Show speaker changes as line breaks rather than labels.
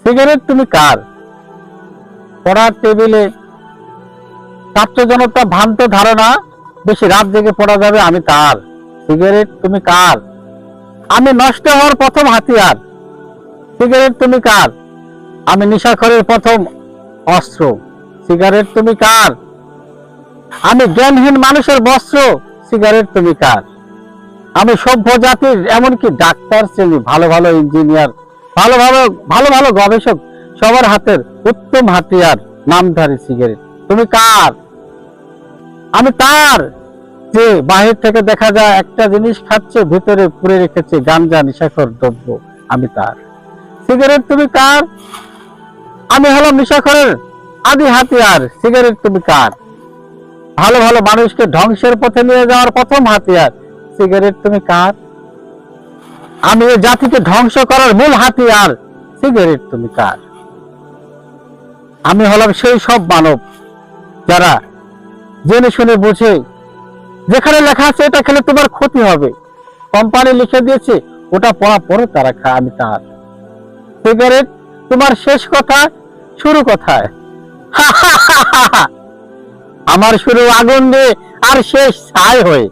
Cigarette তুমি কার? পড়ার টেবিলে ছাত্র জনতা ভ্রান্ত ধারণা বেশি রাত জেগে পড়া যাবে, আমি তার। সিগারেট তুমি কার? আমি নষ্ট হওয়ার প্রথম হাতিয়ার। সিগারেট তুমি কার? আমি নেশাখোরের প্রথম অস্ত্র। সিগারেট তুমি কার? আমি জ্ঞানহীন মানুষের বস্ত্র। সিগারেট তুমি কার? আমি সভ্য জাতির এমনকি ডাক্তার শ্রেণী, ভালো ভালো ইঞ্জিনিয়ার, ভালো ভালো ভালো ভালো গবেষক সবার হাতের উত্তম হাতিয়ার নামধারী সিগারেট তুমি কার? আমি তার যে বাহির থেকে দেখা যায় একটা জিনিস খাচ্ছে, ভিতরে পুরে রেখেছে গাঞ্জা নেশাখোর দ্রব্য, আমি তার। সিগারেট তুমি কার? আমি হলাম নেশাখোরের আদি হাতিয়ার। সিগারেট তুমি কার? ভালো ভালো মানুষকে ধ্বংসের পথে নিয়ে যাওয়ার প্রথম হাতিয়ার। সিগারেট তুমি কার? আমি এই জাতিকে ধ্বংস করার মূল হাতিয়ার। সিগারেট তুমি কার? আমি হলাম সেই সব মানব যারা জেনে শুনে বুঝে, যেখানে লেখা আছে এটা খেলে তোমার ক্ষতি হবে, কোম্পানি লিখে দিয়েছে ওটা পড়া পরে তারা খায়, আমি তার। সিগারেট তোমার শেষ কথা, শুরু কথায়। আমার শুরু আগুন দিয়ে আর শেষ ছাই হয়ে।